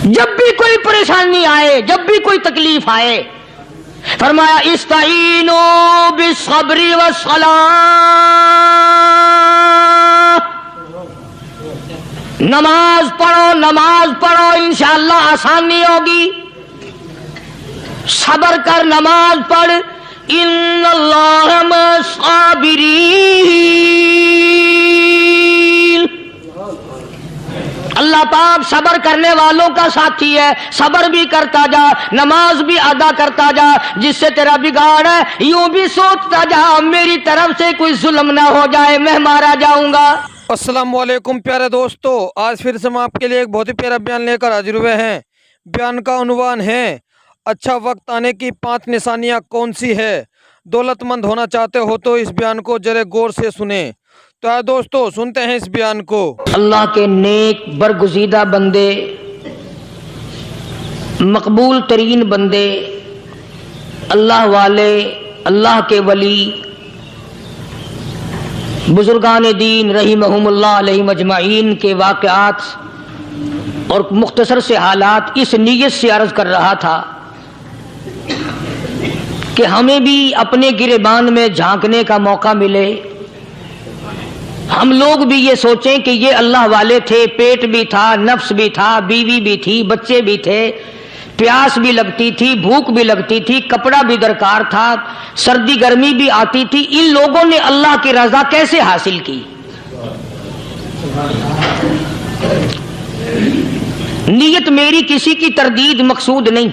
جب بھی کوئی پریشانی آئے، جب بھی کوئی تکلیف آئے، فرمایا استعینوا بالصبر والصلاۃ، نماز پڑھو انشاءاللہ آسانی ہوگی، صبر کر، نماز پڑھ، ان اللہ مع الصابرین، اللہ پاک صبر کرنے والوں کا ساتھی ہے، صبر بھی کرتا جا، نماز بھی ادا کرتا جا، جس سے تیرا بگاڑ ہے یوں بھی سوچتا جا میری طرف سے کوئی ظلم نہ ہو جائے، میں مارا جاؤں گا۔ السلام علیکم پیارے دوستو، آج پھر سے ہم آپ کے لیے ایک بہت ہی پیارا بیان لے کر حاضر ہوئے ہیں۔ بیان کا عنوان ہے اچھا وقت آنے کی 5 نشانیاں کون سی ہے۔ دولت مند ہونا چاہتے ہو تو اس بیان کو ذرا غور سے سنیں۔ تو آئے دوستو سنتے ہیں اس بیان کو۔ اللہ کے نیک برگزیدہ بندے، مقبول ترین بندے، اللہ والے، اللہ کے ولی، بزرگان دین رحمہم اللہ علیہم اجمعین کے واقعات اور مختصر سے حالات اس نیت سے عرض کر رہا تھا کہ ہمیں بھی اپنے گریبان میں جھانکنے کا موقع ملے، ہم لوگ بھی یہ سوچیں کہ یہ اللہ والے تھے، پیٹ بھی تھا، نفس بھی تھا، بیوی بھی تھی، بچے بھی تھے، پیاس بھی لگتی تھی، بھوک بھی لگتی تھی، کپڑا بھی درکار تھا، سردی گرمی بھی آتی تھی، ان لوگوں نے اللہ کی رضا کیسے حاصل کی؟ نیت میری کسی کی تردید مقصود نہیں،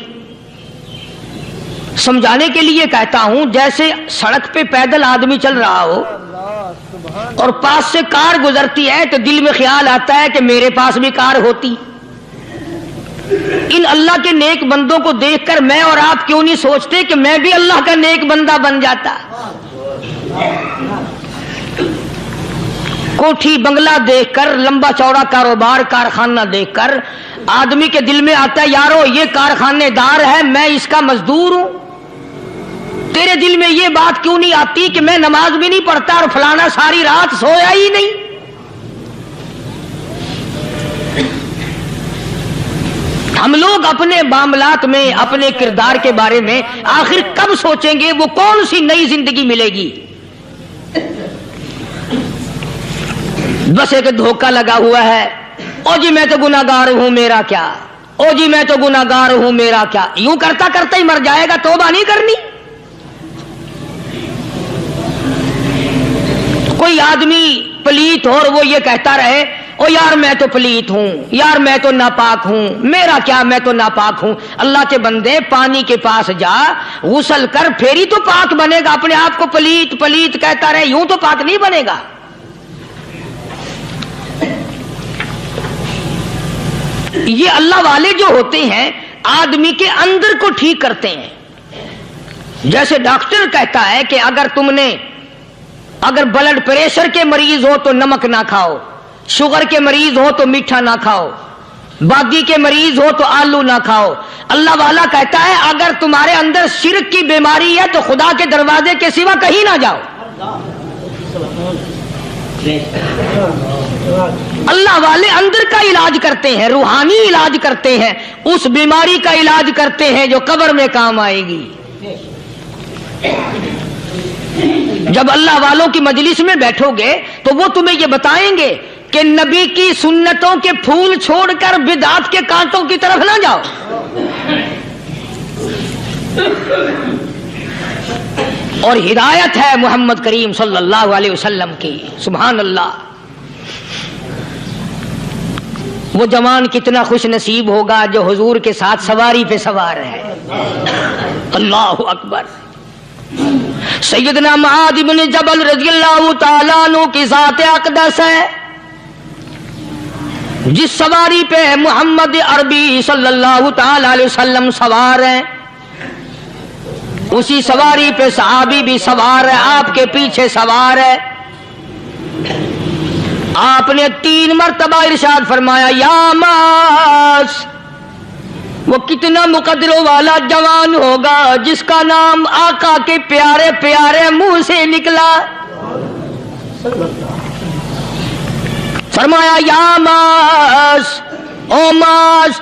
سمجھانے کے لیے کہتا ہوں جیسے سڑک پہ پیدل آدمی چل رہا ہو اور پاس سے کار گزرتی ہے تو دل میں خیال آتا ہے کہ میرے پاس بھی کار ہوتی۔ ان اللہ کے نیک بندوں کو دیکھ کر میں اور آپ کیوں نہیں سوچتے کہ میں بھی اللہ کا نیک بندہ بن جاتا؟ کوٹھی بنگلہ دیکھ کر، لمبا چوڑا کاروبار کارخانہ دیکھ کر آدمی کے دل میں آتا ہے یارو یہ کارخانے دار ہے، میں اس کا مزدور ہوں۔ تیرے دل میں یہ بات کیوں نہیں آتی کہ میں نماز بھی نہیں پڑھتا اور فلانا ساری رات سویا ہی نہیں؟ ہم لوگ اپنے معاملات میں، اپنے کردار کے بارے میں آخر کب سوچیں گے؟ وہ کون سی نئی زندگی ملے گی؟ بس ایک دھوکہ لگا ہوا ہے، او جی میں تو گناہگار ہوں میرا کیا، او جی میں تو گناہگار ہوں میرا کیا، یوں کرتا کرتا ہی مر جائے گا، توبہ نہیں کرنی۔ کوئی آدمی پلیت ہو اور وہ یہ کہتا رہے او یار میں تو پلیت ہوں، یار میں تو ناپاک ہوں، میرا کیا میں تو ناپاک ہوں۔ اللہ کے بندے پانی کے پاس جا، غسل کر، پھر ہی تو پاک بنے گا۔ اپنے آپ کو پلیت پلیت کہتا رہے یوں تو پاک نہیں بنے گا۔ یہ اللہ والے جو ہوتے ہیں آدمی کے اندر کو ٹھیک کرتے ہیں۔ جیسے ڈاکٹر کہتا ہے کہ اگر بلڈ پریشر کے مریض ہو تو نمک نہ کھاؤ، شوگر کے مریض ہو تو میٹھا نہ کھاؤ، بادی کے مریض ہو تو آلو نہ کھاؤ۔ اللہ والا کہتا ہے اگر تمہارے اندر شرک کی بیماری ہے تو خدا کے دروازے کے سوا کہیں نہ جاؤ۔ اللہ والے اندر کا علاج کرتے ہیں، روحانی علاج کرتے ہیں، اس بیماری کا علاج کرتے ہیں جو قبر میں کام آئے گی۔ جب اللہ والوں کی مجلس میں بیٹھو گے تو وہ تمہیں یہ بتائیں گے کہ نبی کی سنتوں کے پھول چھوڑ کر بدعت کے کانٹوں کی طرف نہ جاؤ۔ اور ہدایت ہے محمد کریم صلی اللہ علیہ وسلم کی، سبحان اللہ۔ وہ جوان کتنا خوش نصیب ہوگا جو حضور کے ساتھ سواری پہ سوار ہے۔ اللہ اکبر۔ سیدنا معاذ بن جبل رضی اللہ تعالیٰ عنہ کی ذات اقدس ہے، جس سواری پہ محمد عربی صلی اللہ تعالی علیہ وسلم سوار ہیں، اسی سواری پہ صحابی بھی سوار ہے، آپ کے پیچھے سوار ہے۔ آپ نے 3 مرتبہ ارشاد فرمایا یا معاذ، وہ کتنا مقدروں والا جوان ہوگا جس کا نام آقا کے پیارے پیارے منہ سے نکلا۔ فرمایا یا معاذ، او معاذ،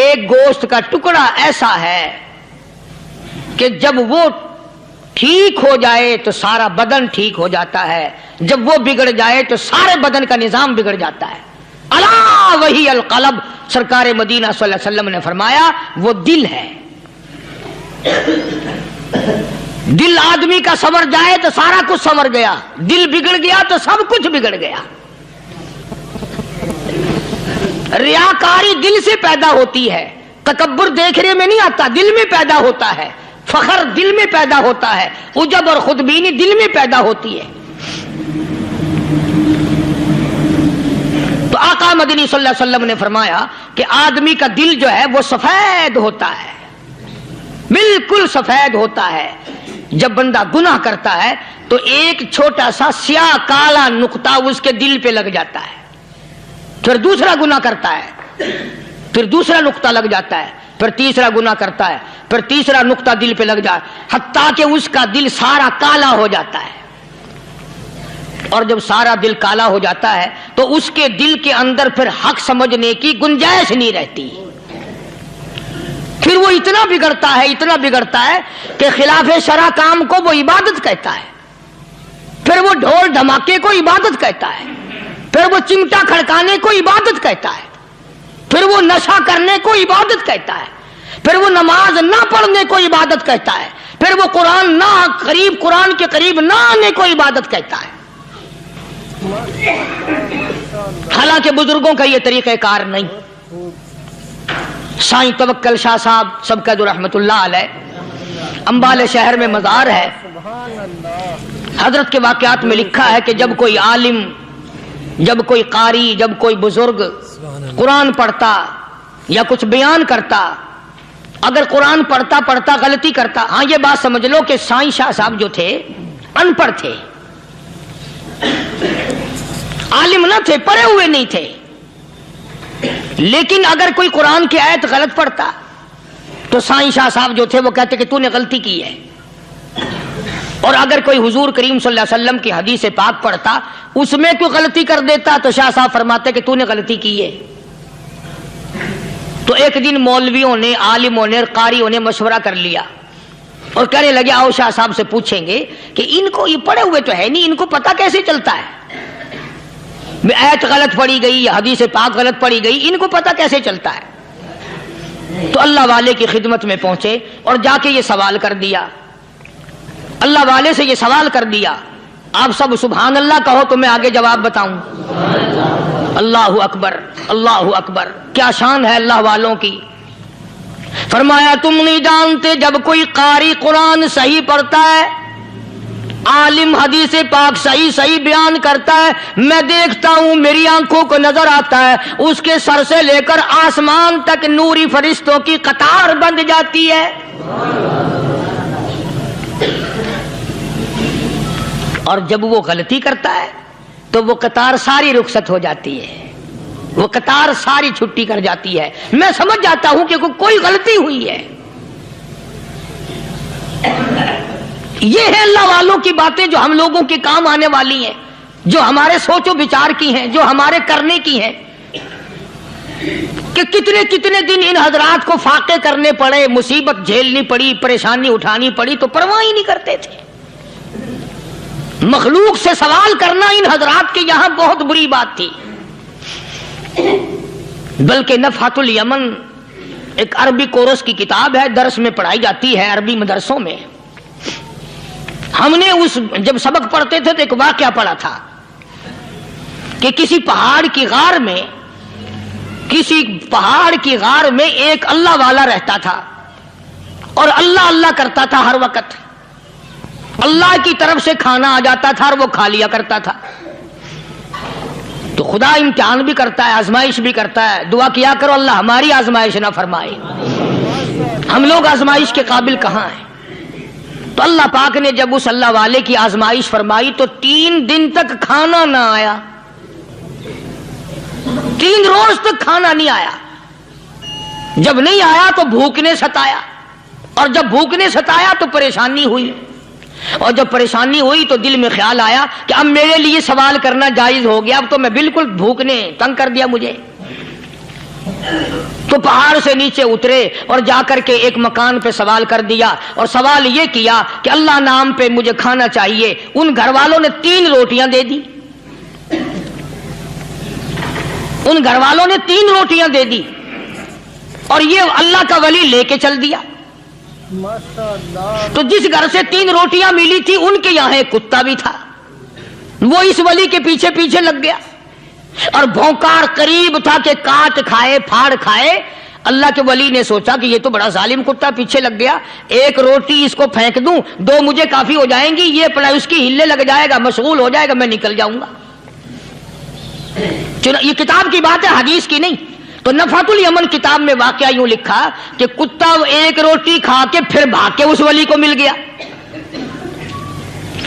ایک گوشت کا ٹکڑا ایسا ہے کہ جب وہ ٹھیک ہو جائے تو سارا بدن ٹھیک ہو جاتا ہے، جب وہ بگڑ جائے تو سارے بدن کا نظام بگڑ جاتا ہے۔ الا وہی القلب، سرکار مدینہ صلی اللہ علیہ وسلم نے فرمایا وہ دل ہے۔ دل آدمی کا سنور جائے تو سارا کچھ سنور گیا، دل بگڑ گیا تو سب کچھ بگڑ گیا۔ ریاکاری دل سے پیدا ہوتی ہے، تکبر دیکھنے میں نہیں آتا، دل میں پیدا ہوتا ہے، فخر دل میں پیدا ہوتا ہے، عجب اور خودبینی دل میں پیدا ہوتی ہے۔ تو آقا مدنی صلی اللہ علیہ وسلم نے فرمایا کہ آدمی کا دل جو ہے وہ سفید ہوتا ہے، بالکل سفید ہوتا ہے۔ جب بندہ گناہ کرتا ہے تو ایک چھوٹا سا سیاہ کالا نقطہ اس کے دل پہ لگ جاتا ہے، پھر دوسرا گناہ کرتا ہے، پھر دوسرا نقطہ لگ جاتا ہے، پھر تیسرا گناہ کرتا ہے، پھر تیسرا نقطہ دل پہ لگ جائے، حتیٰ کہ اس کا دل سارا کالا ہو جاتا ہے۔ اور جب سارا دل کالا ہو جاتا ہے تو اس کے دل کے اندر پھر حق سمجھنے کی گنجائش نہیں رہتی، پھر وہ اتنا بگڑتا ہے کہ خلاف شرع کام کو وہ عبادت کہتا ہے، پھر وہ ڈھول دھماکے کو عبادت کہتا ہے، پھر وہ چمٹا کھڑکانے کو عبادت کہتا ہے، پھر وہ نشہ کرنے کو عبادت کہتا ہے، پھر وہ نماز نہ پڑھنے کو عبادت کہتا ہے، پھر وہ قرآن کے قریب نہ آنے کو عبادت کہتا ہے۔ حالانکہ بزرگوں کا یہ طریقہ کار نہیں۔ سائیں توکل شاہ صاحب سب کا جو رحمت اللہ علیہ، امبالے شہر میں مزار ہے، حضرت کے واقعات میں لکھا ہے کہ جب کوئی عالم، جب کوئی قاری، جب کوئی بزرگ قرآن پڑھتا یا کچھ بیان کرتا، اگر قرآن پڑھتا غلطی کرتا، ہاں یہ بات سمجھ لو کہ سائیں شاہ صاحب جو تھے ان پڑھ تھے، عالم نہ تھے، پڑھے ہوئے نہیں تھے، لیکن اگر کوئی قرآن کی آیت غلط پڑھتا تو سائیں شاہ صاحب جو تھے وہ کہتے کہ تو نے غلطی کی ہے، اور اگر کوئی حضور کریم صلی اللہ علیہ وسلم کی حدیث پاک پڑھتا اس میں کوئی غلطی کر دیتا تو شاہ صاحب فرماتے کہ تو نے غلطی کی ہے۔ تو ایک دن مولویوں نے، عالموں نے، قاریوں نے مشورہ کر لیا اور کہنے لگے آؤ شاہ صاحب سے پوچھیں گے کہ ان کو یہ پڑھے ہوئے تو ہے نہیں، ان کو پتہ کیسے چلتا ہے، آیت غلط پڑھی گئی یا حدیث پاک غلط پڑھی گئی، ان کو پتہ کیسے چلتا ہے؟ تو اللہ والے کی خدمت میں پہنچے اور جا کے یہ سوال کر دیا، اللہ والے سے یہ سوال کر دیا۔ آپ سب سبحان اللہ کہو تو میں آگے جواب بتاؤں۔ اللہ اکبر، اللہ اکبر، کیا شان ہے اللہ والوں کی۔ فرمایا تم نہیں جانتے جب کوئی قاری قرآن صحیح پڑھتا ہے، عالم حدیث پاک صحیح بیان کرتا ہے، میں دیکھتا ہوں، میری آنکھوں کو نظر آتا ہے، اس کے سر سے لے کر آسمان تک نوری فرشتوں کی قطار بند جاتی ہے۔ اور جب وہ غلطی کرتا ہے تو وہ قطار ساری رخصت ہو جاتی ہے، وہ قطار ساری چھٹی کر جاتی ہے، میں سمجھ جاتا ہوں کہ کوئی غلطی ہوئی ہے۔ یہ ہے اللہ والوں کی باتیں جو ہم لوگوں کے کام آنے والی ہیں، جو ہمارے سوچ و بچار کی ہیں، جو ہمارے کرنے کی ہیں، کہ کتنے دن ان حضرات کو فاقے کرنے پڑے، مصیبت جھیلنی پڑی، پریشانی اٹھانی پڑی تو پرواہ ہی نہیں کرتے تھے۔ مخلوق سے سوال کرنا ان حضرات کے یہاں بہت بری بات تھی۔ بلکہ نفحۃ الیمن ایک عربی کورس کی کتاب ہے، درس میں پڑھائی جاتی ہے عربی مدرسوں میں۔ ہم نے جب سبق پڑھتے تھے تو ایک واقعہ پڑھا تھا کہ کسی پہاڑ کی غار میں ایک اللہ والا رہتا تھا اور اللہ کرتا تھا، ہر وقت اللہ کی طرف سے کھانا آ جاتا تھا اور وہ کھا لیا کرتا تھا۔ تو خدا امتحان بھی کرتا ہے، آزمائش بھی کرتا ہے، دعا کیا کرو اللہ ہماری آزمائش نہ فرمائے، ہم لوگ آزمائش کے قابل کہاں ہیں۔ تو اللہ پاک نے جب اس اللہ والے کی آزمائش فرمائی تو 3 دن تک کھانا نہ آیا، 3 روز تک کھانا نہیں آیا۔ جب نہیں آیا تو بھوک نے ستایا، اور جب بھوک نے ستایا تو پریشانی ہوئی، اور جب پریشانی ہوئی تو دل میں خیال آیا کہ اب میرے لیے سوال کرنا جائز ہو گیا، اب تو میں بالکل بھوک نے تنگ کر دیا مجھے۔ تو پہاڑ سے نیچے اترے اور جا کر کے ایک مکان پہ سوال کر دیا اور سوال یہ کیا کہ اللہ نام پہ مجھے کھانا چاہیے. ان گھر والوں نے 3 روٹیاں دے دی. ان گھر والوں نے 3 روٹیاں دے دی اور یہ اللہ کا ولی لے کے چل دیا. تو جس گھر سے 3 روٹیاں ملی تھی ان کے یہاں ایک کتا بھی تھا. وہ اس ولی کے پیچھے پیچھے لگ گیا اور بھونکار قریب تھا کہ کاٹ کھائے پھاڑ کھائے. اللہ کے ولی نے سوچا کہ یہ تو بڑا ظالم کتا پیچھے لگ گیا, 1 روٹی اس کو پھینک دوں, 2 مجھے کافی ہو جائیں گی, یہ پڑا اس کی ہلے لگ جائے گا, مشغول ہو جائے گا, میں نکل جاؤں گا. یہ کتاب کی بات ہے, حدیث کی نہیں. تو نفحۃ الیمن کتاب میں واقعہ یوں لکھا کہ کتا 1 روٹی کھا کے پھر بھاگ کے اس ولی کو مل گیا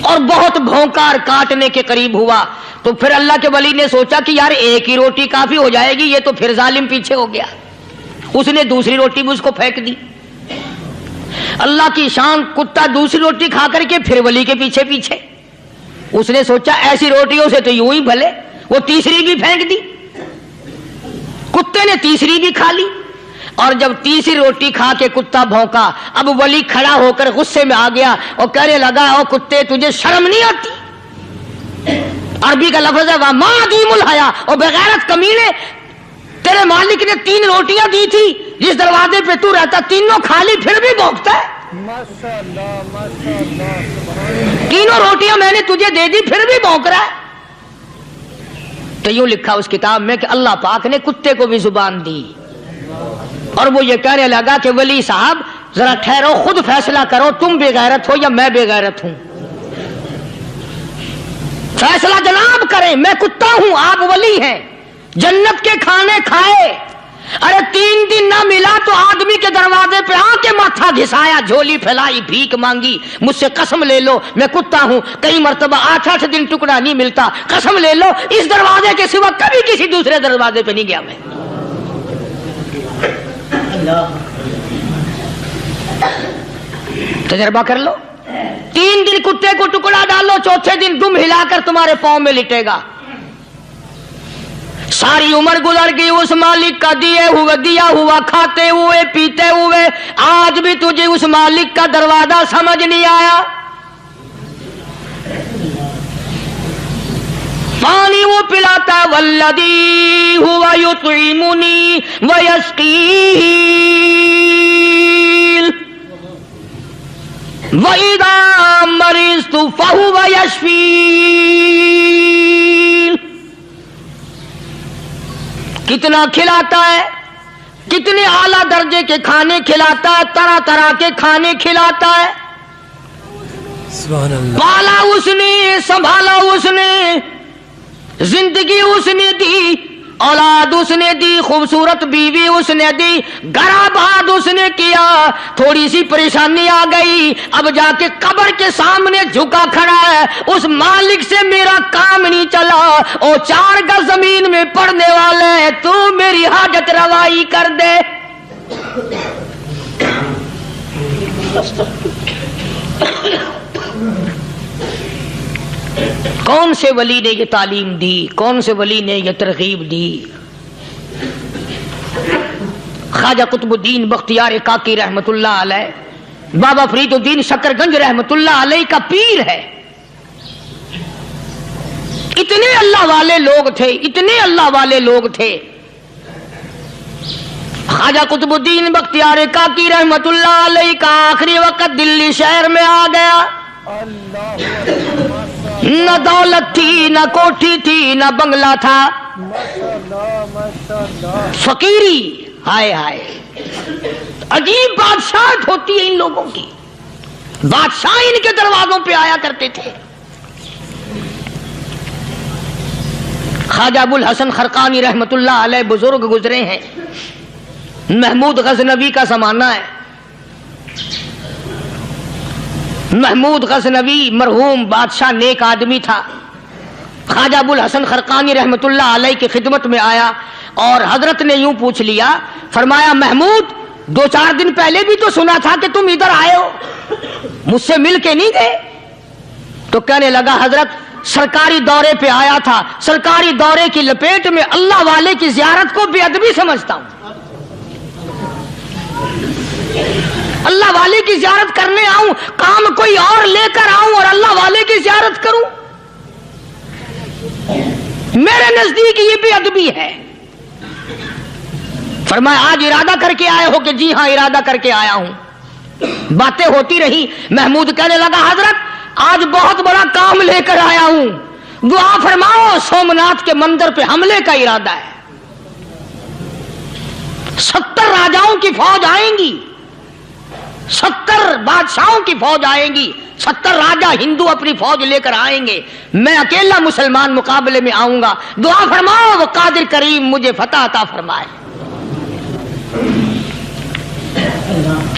اور بہت بھونکار کاٹنے کے قریب ہوا. تو پھر اللہ کے ولی نے سوچا کہ یار 1 ہی روٹی کافی ہو جائے گی, یہ تو پھر ظالم پیچھے ہو گیا. اس نے دوسری روٹی بھی اس کو پھینک دی. اللہ کی شان, کتا دوسری روٹی کھا کر کے پھر ولی کے پیچھے پیچھے. اس نے سوچا ایسی روٹیوں سے تو یوں ہی بھلے, وہ تیسری بھی پھینک دی. کتے نے تیسری بھی کھا لی اور جب تیسری روٹی کھا کے کتا بھونکا, اب ولی کھڑا ہو کر غصے میں آ گیا اور کہنے لگا, او کتے تجھے شرم نہیں آتی؟ عربی کا لفظ ہے وَمَا عَدِيمُ الْحَيَا, اور بغیرت کمینے, تیرے مالک نے 3 روٹیاں دی تھی, جس دروازے پہ تو رہتا تینوں کھا لی, پھر بھی بھونکتا ہے. 3 روٹیاں میں نے تجھے دے دی, پھر بھی بھونک رہا ہے. تو یوں لکھا اس کتاب میں کہ اللہ پاک نے کتے کو بھی زبان دی اور وہ یہ کہنے لگا کہ ولی صاحب ذرا ٹھہرو, خود فیصلہ کرو, تم بے غیرت ہو یا میں بے غیرت ہوں. فیصلہ جناب کریں, میں کتا ہوں, آپ ولی ہیں. جنت کے کھانے کھائے, ارے 3 دن نہ ملا تو آدمی کے دروازے پہ آ کے ماتھا گھسایا, جھولی پھیلائی, بھیک مانگی, مجھ سے قسم لے لو میں کتا ہوں. کئی مرتبہ 8 دن ٹکڑا نہیں ملتا, قسم لے لو اس دروازے کے سوا کبھی کسی دوسرے دروازے پہ نہیں گیا میں. تجربہ کر لو, 3 دن کتے کو ٹکڑا ڈالو, چوتھے دن دم ہلا کر تمہارے پاؤں میں لٹے گا. ساری عمر گزر گئی اس مالک کا دیا ہوا کھاتے ہوئے پیتے ہوئے, آج بھی تجھے اس مالک کا دروازہ سمجھ نہیں آیا. پانی وہ پلاتا ہے, والذی ہوا یطعمنی ویسقین, وَإِذَا مَرِضْتُ فَهُوَ يَشْفِينِ. کتنا کھلاتا ہے, کتنے اعلیٰ درجے کے کھانے کھلاتا ہے, طرح طرح کے کھانے کھلاتا ہے. پالا اس نے, سنبھالا اس نے, زندگی اس نے دی, اولاد اس نے دی, خوبصورت بیوی اس نے دی, گھر آباد اس نے کیا. تھوڑی سی پریشانی آ گئی, اب جا کے قبر کے سامنے جھکا کھڑا ہے, اس مالک سے میرا کام نہیں چلا, او 4 گز زمین میں پڑنے والے, تو میری حاجت روائی کر دے. کون سے ولی نے یہ تعلیم دی, کون سے ولی نے یہ ترغیب دی؟ خواجہ قطب الدین بختیار کاکی رحمت اللہ علیہ, بابا فرید الدین شکرگنج رحمت اللہ علیہ کا پیر ہے. اتنے اللہ والے لوگ تھے, اتنے اللہ والے لوگ تھے. خواجہ قطب الدین بختیار کاکی رحمت اللہ علیہ کا آخری وقت دلی شہر میں آ گیا. نہ دولت تھی, نہ کوٹھی تھی, نہ بنگلہ تھا, فقیری. ہائے ہائے, عجیب بادشاہت ہوتی ہے ان لوگوں کی. بادشاہ ان کے دروازوں پہ آیا کرتے تھے. خواجہ ابو الحسن خرقانی رحمت اللہ علیہ بزرگ گزرے ہیں. محمود غزنوی کا زمانہ ہے. محمود غزنوی مرحوم بادشاہ نیک آدمی تھا. خواجہ ابو الحسن خرقانی رحمت اللہ علیہ کی خدمت میں آیا اور حضرت نے یوں پوچھ لیا, فرمایا محمود 2-4 دن پہلے بھی تو سنا تھا کہ تم ادھر آئے ہو, مجھ سے مل کے نہیں گئے؟ تو کہنے لگا حضرت سرکاری دورے پہ آیا تھا, سرکاری دورے کی لپیٹ میں اللہ والے کی زیارت کو بے ادبی سمجھتا ہوں. کی زیارت کرنے آؤں، کام کوئی اور لے کر آؤں اور اللہ والے کی زیارت کروں؟ میرے نزدیک یہ بے ادبی ہے۔ فرمایا آج ارادہ کر کے آئے ہو؟ کہ جی ہاں ارادہ کر کے آیا ہوں۔ باتیں ہوتی رہی، محمود کہنے لگا حضرت آج بہت بڑا کام لے کر آیا ہوں، دعا فرماؤ۔ سومناتھ کے مندر پہ حملے کا ارادہ ہے، 70 راجاؤں کی فوج آئیں گی، 70 بادشاہوں کی فوج آئیں گی، 70 راجا ہندو اپنی فوج لے کر آئیں گے، میں اکیلا مسلمان مقابلے میں آؤں گا، دعا فرماؤ وہ قادر کریم مجھے فتح عطا فرمائے۔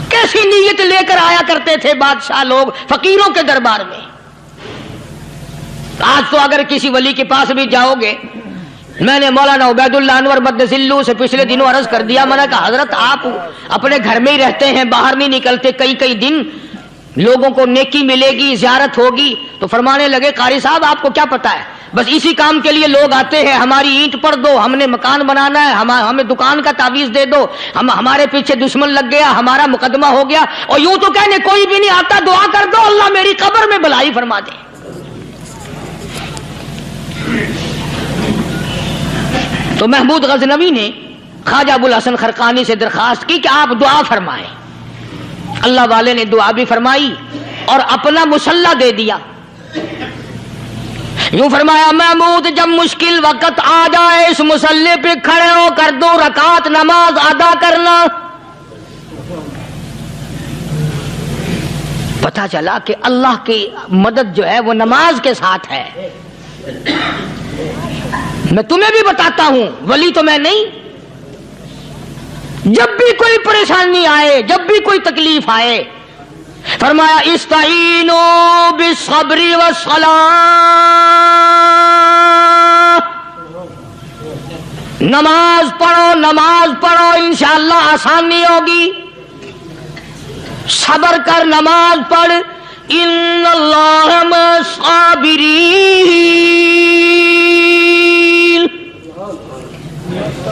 کیسی نیت لے کر آیا کرتے تھے بادشاہ لوگ فقیروں کے دربار میں۔ آج تو اگر کسی ولی کے پاس بھی جاؤ گے، میں نے مولانا عبید اللہ انور مدذلو سے پچھلے دنوں عرض کر دیا، میں نے کہا حضرت آپ اپنے گھر میں ہی رہتے ہیں، باہر نہیں نکلتے، کئی دن لوگوں کو نیکی ملے گی، زیارت ہوگی، تو فرمانے لگے قاری صاحب آپ کو کیا پتا ہے، بس اسی کام کے لیے لوگ آتے ہیں، ہماری اینٹ پڑ دو، ہم نے مکان بنانا ہے، ہمیں دکان کا تعویذ دے دو، ہمارے پیچھے دشمن لگ گیا، ہمارا مقدمہ ہو گیا، اور یوں تو کہنے کوئی بھی نہیں آتا، دعا کر دو اللہ میری قبر میں بھلائی فرما دے۔ تو محمود غزنوی نے خواجہ ابوالحسن خرقانی سے درخواست کی کہ آپ دعا فرمائیں۔ اللہ والے نے دعا بھی فرمائی اور اپنا مسلح دے دیا۔ یوں فرمایا محمود جب مشکل وقت آ جائے اس مسلح پہ کھڑے ہو کر 2 رکعت نماز ادا کرنا۔ پتہ چلا کہ اللہ کی مدد جو ہے وہ نماز کے ساتھ ہے۔ میں تمہیں بھی بتاتا ہوں، ولی تو میں نہیں، جب بھی کوئی پریشانی آئے، جب بھی کوئی تکلیف آئے، فرمایا استعینوا بالصبر والصلاۃ، نماز پڑھو انشاءاللہ آسانی ہوگی، صبر کر نماز پڑھ، ان اللہ مع الصابرین،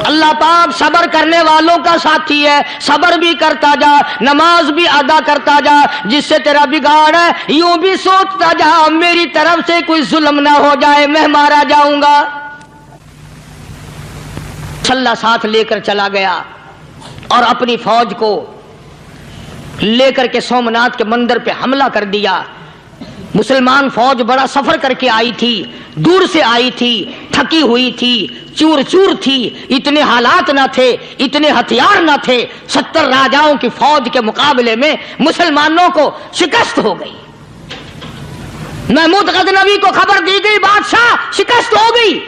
اللہ پاک صبر کرنے والوں کا ساتھی ہے، صبر بھی کرتا جا، نماز بھی ادا کرتا جا، جس سے تیرا بگاڑ ہے یوں بھی سوچتا جا میری طرف سے کوئی ظلم نہ ہو جائے، میں مارا جاؤں گا۔ اللہ ساتھ لے کر چلا گیا اور اپنی فوج کو لے کر کے سومناتھ کے مندر پہ حملہ کر دیا۔ مسلمان فوج بڑا سفر کر کے آئی تھی، دور سے آئی تھی، تھکی ہوئی تھی، چور چور تھی، اتنے حالات نہ تھے، اتنے ہتھیار نہ تھے، 70 راجاؤں کی فوج کے مقابلے میں مسلمانوں کو شکست ہو گئی۔ محمود غزنوی کو خبر دی گئی بادشاہ شکست ہو گئی۔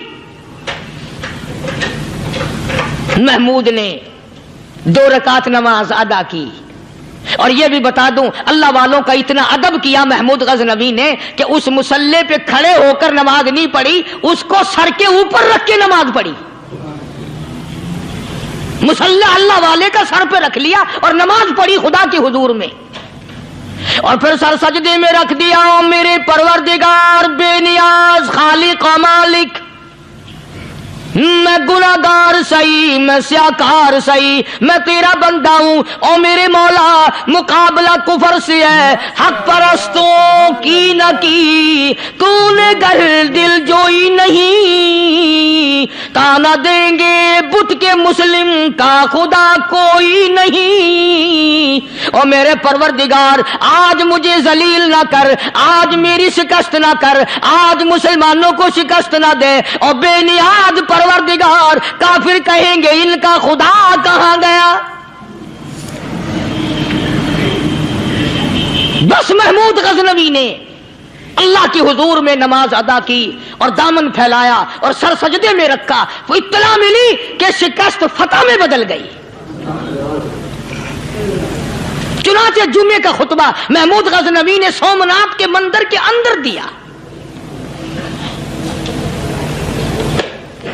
محمود نے 2 رکعت نماز ادا کی، اور یہ بھی بتا دوں اللہ والوں کا اتنا ادب کیا محمود غزنوی نے کہ اس مسلح پہ کھڑے ہو کر نماز نہیں پڑھی، اس کو سر کے اوپر رکھ کے نماز پڑھی۔ مسلح اللہ والے کا سر پہ رکھ لیا اور نماز پڑھی خدا کے حضور میں، اور پھر سر سجدے میں رکھ دیا۔ میرے پروردگار بے نیاز خالق و مالک، میں گناہگار سہی، میں سیاکار سہی، میں تیرا بندہ ہوں، او میرے مولا مقابلہ کفر سے ہے، حق پرستوں کی نہ کی تو نے گر دل جوئی نہیں، تانا دیں گے بت کے مسلم کا خدا کوئی نہیں، او میرے پروردگار آج مجھے ذلیل نہ کر، آج میری شکست نہ کر، آج مسلمانوں کو شکست نہ دے، او بے نیاز پروردگار کافر کہیں گے ان کا خدا کہاں گیا۔ بس محمود غزنوی نے اللہ کی حضور میں نماز ادا کی اور دامن پھیلایا اور سر سجدے میں رکھا، وہ اطلاع ملی کہ شکست فتح میں بدل گئی۔ چنانچہ جمعے کا خطبہ محمود غزنوی نے سومناتھ کے مندر کے اندر دیا۔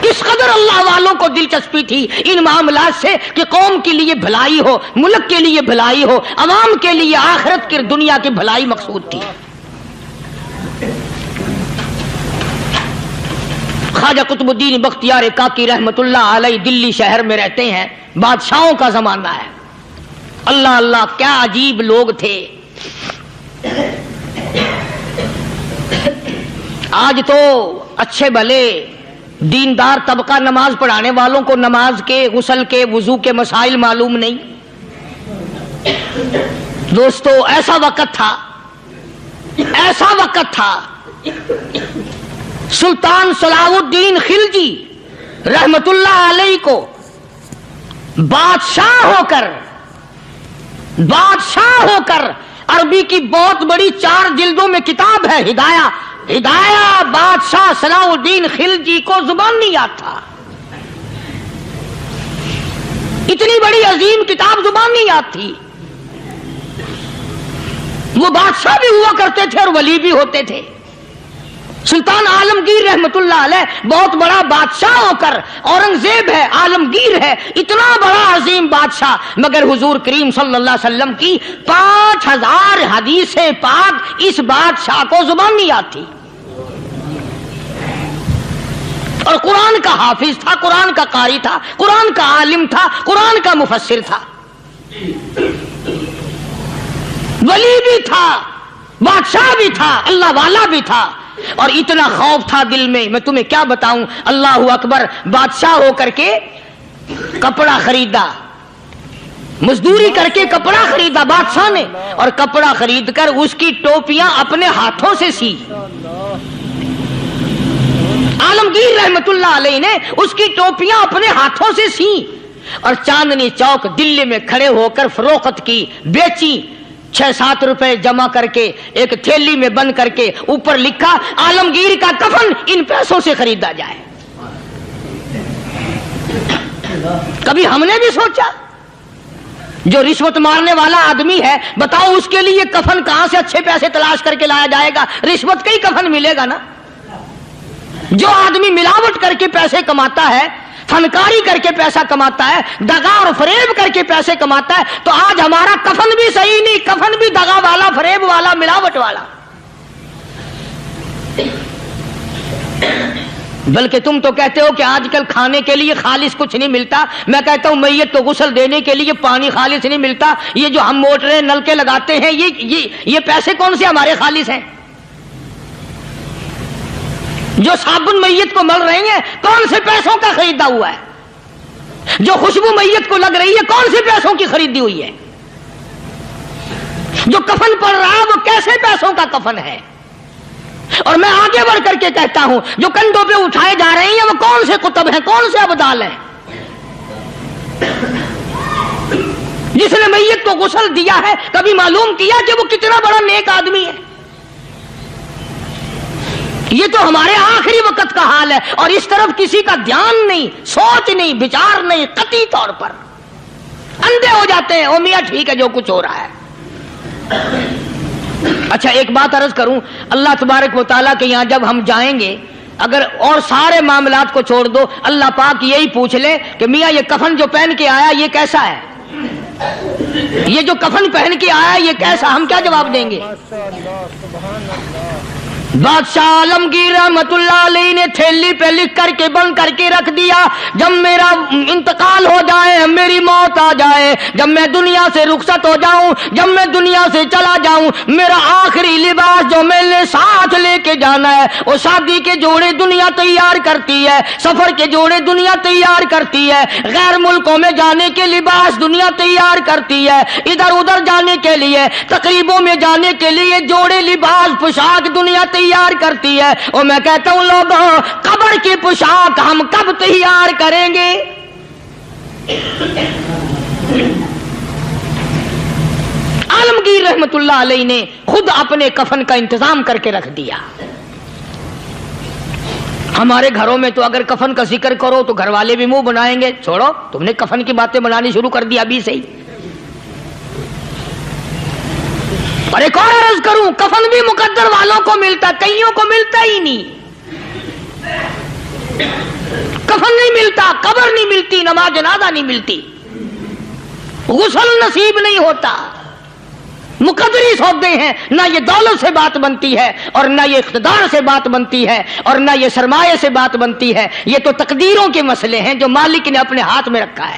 اس قدر اللہ والوں کو دلچسپی تھی ان معاملات سے کہ قوم کے لیے بھلائی ہو، ملک کے لیے بھلائی ہو، عوام کے لیے آخرت کی دنیا کی بھلائی مقصود تھی۔ خواجہ قطب الدین بختیار کاکی رحمت اللہ علیہ دلی شہر میں رہتے ہیں، بادشاہوں کا زمانہ ہے، اللہ اللہ کیا عجیب لوگ تھے. آج تو اچھے بھلے دیندار طبقہ نماز پڑھانے والوں کو نماز کے، غسل کے، وضو کے مسائل معلوم نہیں. دوستو ایسا وقت تھا، ایسا وقت تھا، سلطان صلاح الدین خلجی رحمت اللہ علیہ کو بادشاہ ہو کر عربی کی بہت بڑی 4 جلدوں میں کتاب ہے ہدایہ بادشاہ صلاح الدین خلجی کو زبان نہیں یاد تھا. اتنی بڑی عظیم کتاب زبان نہیں یاد تھی. وہ بادشاہ بھی ہوا کرتے تھے اور ولی بھی ہوتے تھے. سلطان عالمگیر رحمت اللہ علیہ بہت بڑا بادشاہ ہو کر، اورنگزیب ہے، عالمگیر ہے، اتنا بڑا عظیم بادشاہ، مگر حضور کریم صلی اللہ علیہ وسلم کی 5000 حدیث پاک اس بادشاہ کو زبان نہیں آتی. اور قرآن کا حافظ تھا، قرآن کا قاری تھا، قرآن کا عالم تھا، قرآن کا مفسر تھا، ولی بھی تھا، بادشاہ بھی تھا، اللہ والا بھی تھا. اور اتنا خوف تھا دل میں تمہیں کیا بتاؤں. اللہ اکبر. بادشاہ ہو کر کے کپڑا خریدا، مزدوری کر کے کپڑا خریدا بادشاہ نے، اور کپڑا خرید کر اس کی ٹوپیاں اپنے ہاتھوں سے سی. عالمگیر رحمت اللہ علیہ نے اس کی ٹوپیاں اپنے ہاتھوں سے سی اور چاندنی چوک دلی میں کھڑے ہو کر فروخت کی، بیچی. 6-7 روپے جمع کر کے ایک تھیلی میں بند کر کے اوپر لکھا عالمگیر کا کفن ان پیسوں سے خریدا جائے. کبھی ہم نے بھی سوچا جو رشوت مارنے والا آدمی ہے، بتاؤ اس کے لیے کفن کہاں سے اچھے پیسے تلاش کر کے لایا جائے گا؟ رشوت کا ہی کفن ملے گا نا. جو آدمی ملاوٹ کر کے پیسے کماتا ہے، فنکاری کر کے پیسہ کماتا ہے، دغا اور فریب کر کے پیسے کماتا ہے، تو آج ہمارا کفن بھی صحیح نہیں، کفن بھی دغا والا، فریب والا، ملاوٹ والا. بلکہ تم تو کہتے ہو کہ آج کل کھانے کے لیے خالص کچھ نہیں ملتا. میں کہتا ہوں میت کو غسل دینے کے لیے پانی خالص نہیں ملتا. یہ جو ہم موٹریں نلکے لگاتے ہیں، یہ پیسے کون سے ہمارے خالص ہیں؟ جو صابن میت کو مل رہی ہیں کون سے پیسوں کا خریدا ہوا ہے؟ جو خوشبو میت کو لگ رہی ہے کون سے پیسوں کی خریدی ہوئی ہے؟ جو کفن پڑ رہا ہے وہ کیسے پیسوں کا کفن ہے؟ اور میں آگے بڑھ کر کے کہتا ہوں جو کندھوں پہ اٹھائے جا رہے ہیں وہ کون سے کتب ہیں، کون سے ابدال ہیں؟ جس نے میت کو غسل دیا ہے کبھی معلوم کیا کہ وہ کتنا بڑا نیک آدمی ہے؟ یہ تو ہمارے آخری وقت کا حال ہے، اور اس طرف کسی کا دھیان نہیں، سوچ نہیں، بچار نہیں. قطعی طور پر اندھے ہو جاتے ہیں. او میاں ٹھیک ہے جو کچھ ہو رہا ہے. اچھا ایک بات عرض کروں، اللہ تبارک و تعالیٰ کے یہاں جب ہم جائیں گے، اگر اور سارے معاملات کو چھوڑ دو، اللہ پاک یہی پوچھ لے کہ میاں یہ کفن جو پہن کے آیا یہ کیسا ہے؟ یہ جو کفن پہن کے آیا یہ کیسا؟ ہم کیا جواب دیں گے؟ بادشاہ عالمگیر رحمت اللہ علیہ نے تھیلی پہ لکھ کر کے بند کر کے رکھ دیا، جب میرا انتقال ہو جائے، میری موت آ جائے، جب میں دنیا سے رخصت ہو جاؤں، جب میں دنیا سے چلا جاؤں، میرا آخری لباس جو میں نے ساتھ لے کے جانا ہے، وہ شادی کے جوڑے دنیا تیار کرتی ہے، سفر کے جوڑے دنیا تیار کرتی ہے، غیر ملکوں میں جانے کے لباس دنیا تیار کرتی ہے، ادھر ادھر جانے کے لیے، تقریبوں میں جانے کے لیے جوڑے لباس پوشاک دنیا تیار کرتی ہے. اور میں کہتا ہوں لوگوں، قبر کی پوشاک ہم کب تیار کریں گے؟ عالمگیر رحمت اللہ علیہ نے خود اپنے کفن کا انتظام کر کے رکھ دیا. ہمارے گھروں میں تو اگر کفن کا ذکر کرو تو گھر والے بھی منہ بنائیں گے، چھوڑو تم نے کفن کی باتیں بنانی شروع کر دی ابھی سے ہی. اور ایک اور عرض کروں، کفن بھی مقدر والوں کو ملتا، کئیوں کو ملتا ہی نہیں. کفن نہیں ملتا، قبر نہیں ملتی، نماز جنازہ نہیں ملتی، غسل نصیب نہیں ہوتا. مقدری سودے ہیں، نہ یہ دولت سے بات بنتی ہے، اور نہ یہ اقتدار سے بات بنتی ہے، اور نہ یہ سرمایہ سے بات بنتی ہے. یہ تو تقدیروں کے مسئلے ہیں جو مالک نے اپنے ہاتھ میں رکھا ہے.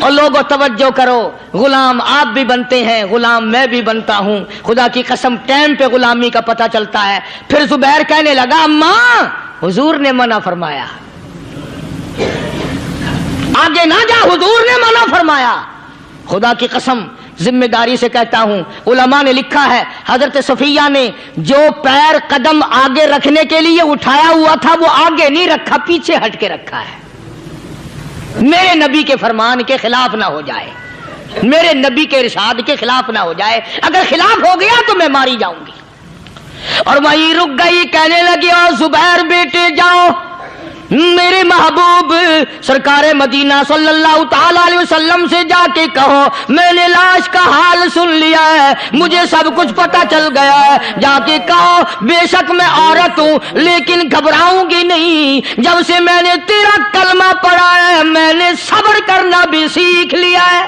اور لوگوں توجہ کرو، غلام آپ بھی بنتے ہیں، غلام میں بھی بنتا ہوں، خدا کی قسم ٹائم پہ غلامی کا پتہ چلتا ہے۔ پھر زبیر کہنے لگا اماں حضور نے منع فرمایا، آگے نہ جا، حضور نے منع فرمایا۔ خدا کی قسم ذمہ داری سے کہتا ہوں، علماء نے لکھا ہے حضرت صفیہ نے جو پیر قدم آگے رکھنے کے لیے اٹھایا ہوا تھا وہ آگے نہیں رکھا، پیچھے ہٹ کے رکھا ہے، میرے نبی کے فرمان کے خلاف نہ ہو جائے، میرے نبی کے ارشاد کے خلاف نہ ہو جائے، اگر خلاف ہو گیا تو میں ماری جاؤں گی۔ اور وہیں رک گئی، کہنے لگی او زبیر بیٹے جاؤ، میرے محبوب سرکار مدینہ صلی اللہ تعالی علیہ وسلم سے جا کے کہو میں نے لاش کا حال سن لیا ہے، مجھے سب کچھ پتہ چل گیا ہے، جا کے کہو بے شک میں عورت ہوں لیکن گھبراؤں گی نہیں، جب سے میں نے تیرا کلمہ پڑھا ہے میں نے صبر کرنا بھی سیکھ لیا ہے۔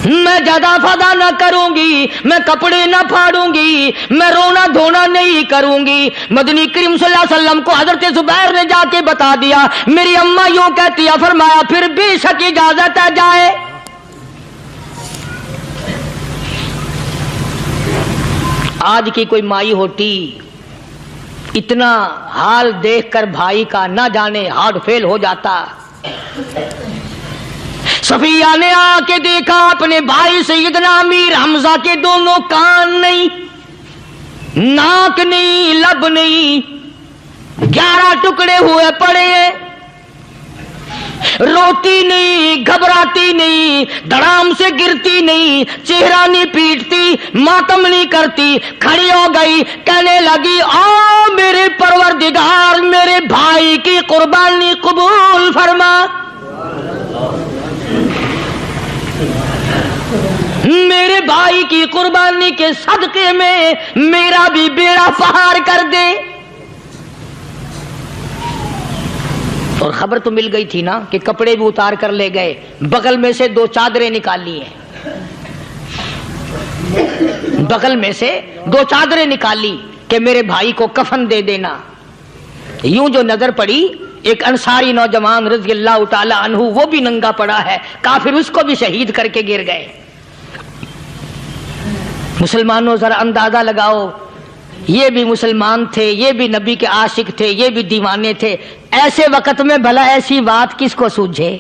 میں جدا فدا نہ کروں گی، میں کپڑے نہ پھاڑوں گی، میں رونا دھونا نہیں کروں گی۔ مدنی کریم صلی اللہ علیہ وسلم کو حضرت زبیر نے جا کے بتا دیا، میری اماں یوں کہتی ہے، فرمایا پھر بے شک اجازت ہے جائے۔ آج کی کوئی مائی ہوتی اتنا حال دیکھ کر بھائی کا نہ جانے ہارٹ فیل ہو جاتا۔ صفیہ نے آ کے دیکھا اپنے بھائی سیدنا امیر حمزہ کے دونوں کان نہیں، ناک نہیں، لب نہیں، 11 ٹکڑے ہوئے پڑے ہیں، روتی نہیں، گھبراتی نہیں، دھڑام سے گرتی نہیں، چہرہ نہیں پیٹتی، ماتم نہیں کرتی، کھڑی ہو گئی، کہنے لگی آ میرے پروردگار میرے بھائی کی قربانی قبول فرما، میرے بھائی کی قربانی کے صدقے میں میرا بھی بیڑا پہاڑ کر دے۔ اور خبر تو مل گئی تھی نا کہ کپڑے بھی اتار کر لے گئے، بغل میں سے 2 چادریں نکالی ہیں، بغل میں سے 2 چادریں نکالی کہ میرے بھائی کو کفن دے دینا۔ یوں جو نظر پڑی ایک انصاری نوجوان رضی اللہ تعالی عنہ، وہ بھی ننگا پڑا ہے، کافر اس کو بھی شہید کر کے گر گئے۔ مسلمانوں ذرا اندازہ لگاؤ، یہ بھی مسلمان تھے، یہ بھی نبی کے عاشق تھے، یہ بھی دیوانے تھے، ایسے وقت میں بھلا ایسی بات کس کو سوجھے؟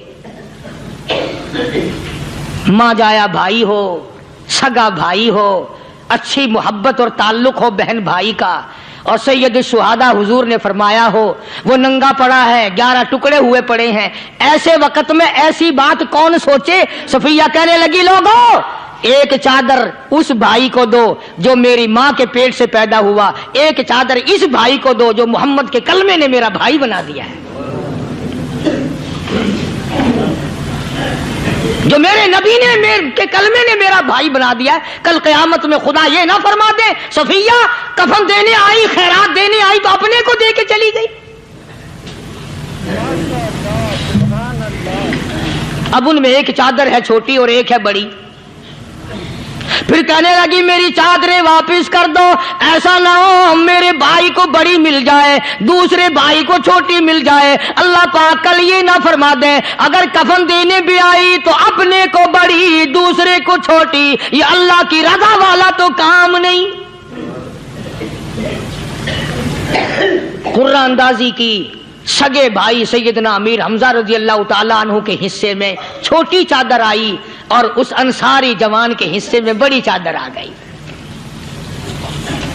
ماں جایا بھائی ہو، سگا بھائی ہو، اچھی محبت اور تعلق ہو بہن بھائی کا، اور سید الشہداء حضور نے فرمایا ہو وہ ننگا پڑا ہے، 11 ٹکڑے ہوئے پڑے ہیں، ایسے وقت میں ایسی بات کون سوچے؟ صفیہ کہنے لگی لوگو ایک چادر اس بھائی کو دو جو میری ماں کے پیٹ سے پیدا ہوا، ایک چادر اس بھائی کو دو جو محمد کے کلمے نے میرا بھائی بنا دیا ہے، جو میرے نبی نے میرے کے کلمے نے میرا بھائی بنا دیا ہے۔ کل قیامت میں خدا یہ نہ فرما دے صفیہ کفن دینے آئی، خیرات دینے آئی تو اپنے کو دے کے چلی گئی۔ اب ان میں ایک چادر ہے چھوٹی اور ایک ہے بڑی۔ پھر کہنے لگی میری چادریں واپس کر دو، ایسا نہ ہو میرے بھائی کو بڑی مل جائے دوسرے بھائی کو چھوٹی مل جائے، اللہ پاک کل یہ نہ فرما دے اگر کفن دینے بھی آئی تو اپنے کو بڑی دوسرے کو چھوٹی، یہ اللہ کی رضا والا تو کام نہیں۔ قرہ اندازی کی، سگے بھائی سیدنا امیر حمزہ رضی اللہ تعالیٰ عنہ کے حصے میں چھوٹی چادر آئی اور اس انصاری جوان کے حصے میں بڑی چادر آ گئی۔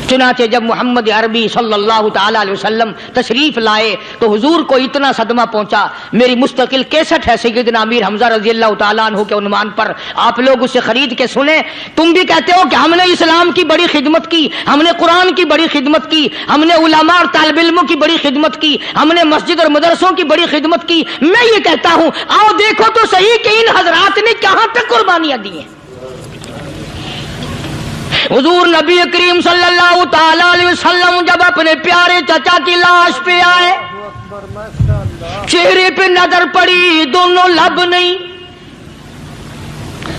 چنانچہ جب محمد عربی صلی اللہ تعالی علیہ وسلم تشریف لائے تو حضور کو اتنا صدمہ پہنچا۔ میری مستقل کیسٹ ہے سیدنا امیر حمزہ رضی اللہ تعالیٰ عنہ کے عنوان پر، آپ لوگ اسے خرید کے سنیں۔ تم بھی کہتے ہو کہ ہم نے اسلام کی بڑی خدمت کی، ہم نے قرآن کی بڑی خدمت کی، ہم نے علماء اور طالب علموں کی بڑی خدمت کی، ہم نے مسجد اور مدرسوں کی بڑی خدمت کی۔ میں یہ کہتا ہوں آؤ دیکھو تو صحیح کہ ان حضرات نے کہاں تک قربانیاں دی ہیں۔ حضور نبی کریم صلی اللہ تعالی علیہ وسلم جب اپنے پیارے چچا کی لاش پہ آئے، چہرے پہ نظر پڑی دونوں لب نہیں،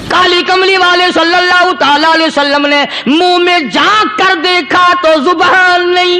کالی کملی والے صلی اللہ تعالی علیہ وسلم نے منہ میں جھانک کر دیکھا تو زبان نہیں۔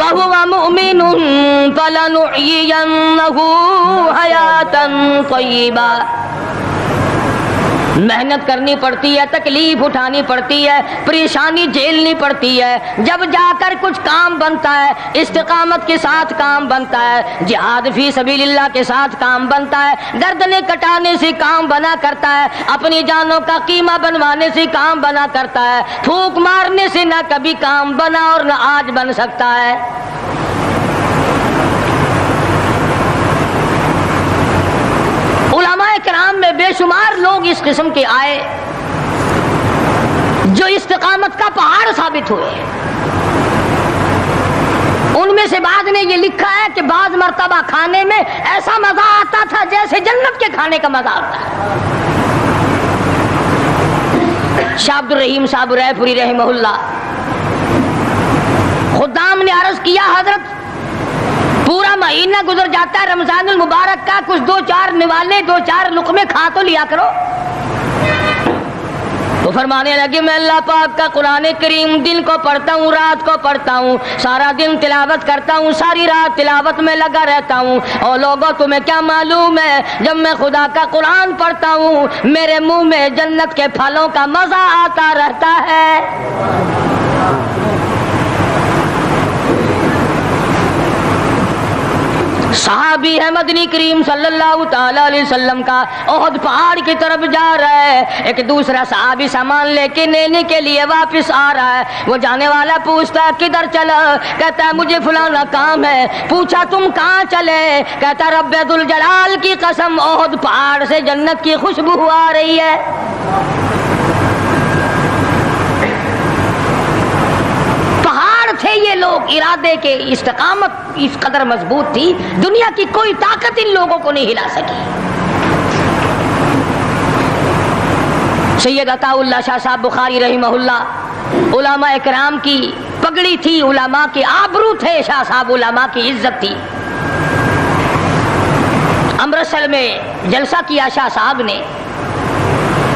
وَهُوَ مُؤْمِنٌ فَلَنُحْيِيَنَّهُ حَيَاةً طَيِّبَةً. محنت کرنی پڑتی ہے، تکلیف اٹھانی پڑتی ہے، پریشانی جھیلنی پڑتی ہے، جب جا کر کچھ کام بنتا ہے، استقامت کے ساتھ کام بنتا ہے، جہاد فی سبیل اللہ کے ساتھ کام بنتا ہے، گردنیں کٹانے سے کام بنا کرتا ہے، اپنی جانوں کا قیمہ بنوانے سے کام بنا کرتا ہے، پھونک مارنے سے نہ کبھی کام بنا اور نہ آج بن سکتا ہے. علماء کرام میں بے شمار لوگ اس قسم کے آئے جو استقامت کا پہاڑ ثابت ہوئے. ان میں سے بعض نے یہ لکھا ہے کہ بعض مرتبہ کھانے میں ایسا مزہ آتا تھا جیسے جنت کے کھانے کا مزہ آتا ہے. شاہ عبد الرحیم صاحب رائے پوری رحمہ اللہ خدام نے عرض کیا حضرت پورا مہینہ گزر جاتا ہے رمضان المبارک کا، کچھ دو چار نوالے دو چار لقمے کھا تو لیا کرو. تو فرمانے لگے میں اللہ پاک کا قرآن کریم دن کو پڑھتا ہوں، رات کو پڑھتا ہوں، سارا دن تلاوت کرتا ہوں، ساری رات تلاوت میں لگا رہتا ہوں. اور لوگوں تمہیں کیا معلوم ہے جب میں خدا کا قرآن پڑھتا ہوں میرے منہ میں جنت کے پھلوں کا مزہ آتا رہتا ہے. صحابی ہے مدنی کریم صلی اللہ تعالی علیہ وسلم کا، احد پہاڑ کی طرف جا رہا ہے، ایک دوسرا صحابی سامان لے کے لینے کے لیے واپس آ رہا ہے. وہ جانے والا پوچھتا ہے کدھر چلا؟ کہتا ہے مجھے فلانا کام ہے. پوچھا تم کہاں چلے؟ کہتا رب ذوالجلال کی قسم احد پہاڑ سے جنت کی خوشبو آ رہی ہے. تھے یہ لوگ ارادے کے، استقامت اس قدر مضبوط تھی دنیا کی کوئی طاقت ان لوگوں کو نہیں ہلا سکی. سید عطا اللہ شاہ صاحب بخاری رحمہ اللہ علماء اکرام کی پگڑی تھی، علماء کے آبرو تھے شاہ صاحب، علماء کی عزت تھی. امرتسر میں جلسہ کیا شاہ صاحب نے،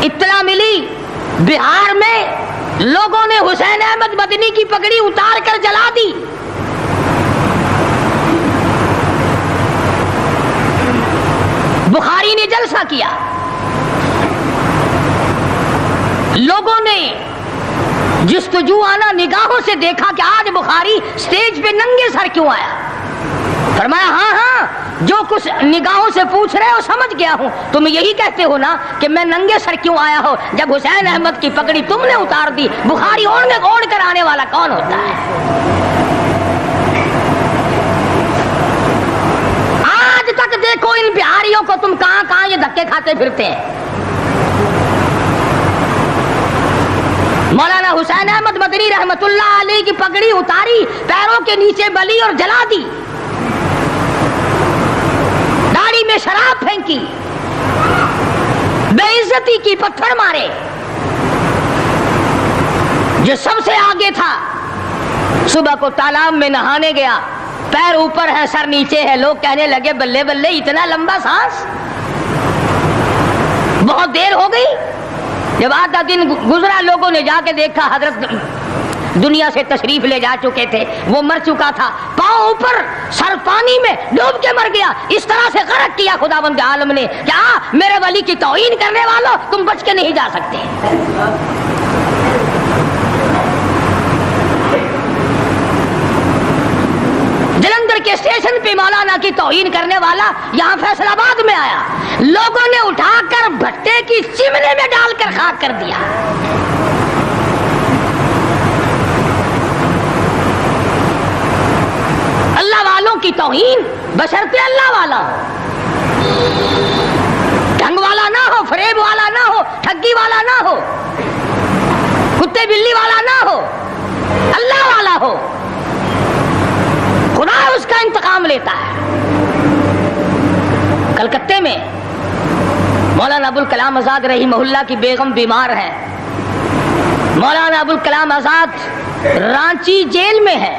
اطلاع ملی بہار میں لوگوں نے حسین احمد مدنی کی پگڑی اتار کر جلا دی. بخاری نے جلسہ کیا، لوگوں نے جستجوانہ نگاہوں سے دیکھا کہ آج بخاری سٹیج پہ ننگے سر کیوں آیا. فرمایا ہاں جو کچھ نگاہوں سے پوچھ رہے ہو سمجھ گیا ہوں، تم یہی کہتے ہو نا کہ میں ننگے سر کیوں آیا ہو جب حسین احمد کی پگڑی تم نے اتار دی. بخاری اوڑھ کر آنے والا کون ہوتا ہے؟ آج تک دیکھو ان بہاریوں کو تم کہاں کہاں یہ دھکے کھاتے پھرتے ہیں. مولانا حسین احمد مدنی رحمت اللہ علیہ کی پگڑی اتاری، پیروں کے نیچے بلی اور جلا دی، داڑھی میں شراب پھینکی، بے عزتی کی، پتھر مارے. جو سب سے آگے تھا صبح کو تالاب میں نہانے گیا، پیر اوپر ہے سر نیچے ہے، لوگ کہنے لگے بلے بلے اتنا لمبا سانس. بہت دیر ہو گئی، جب آدھا دن گزرا لوگوں نے جا کے دیکھا حضرت دنیا سے تشریف لے جا چکے تھے، وہ مر چکا تھا، پاؤں اوپر سر پانی میں ڈوب کے مر گیا. اس طرح سے غرق کیا خداوند عالم نے. کیا میرے ولی کی توہین کرنے والوں تم بچ کے نہیں جا سکتے. جلندھر کے اسٹیشن پہ مولانا کی توہین کرنے والا یہاں فیصل آباد میں آیا، لوگوں نے اٹھا کر بھٹے کی چمنے میں ڈال کر خاک کر دیا. اللہ والوں کی توہین بشرطے اللہ والا ہو، ڈھنگ والا نہ ہو، فریب والا نہ ہو، ٹھگی والا نہ ہو، کتے بلی والا نہ ہو، اللہ والا ہو، خدا اس کا انتقام لیتا ہے. کلکتے میں مولانا ابوالکلام آزاد رحمہ اللہ کی بیگم بیمار ہے. مولانا ابوالکلام آزاد رانچی جیل میں ہے.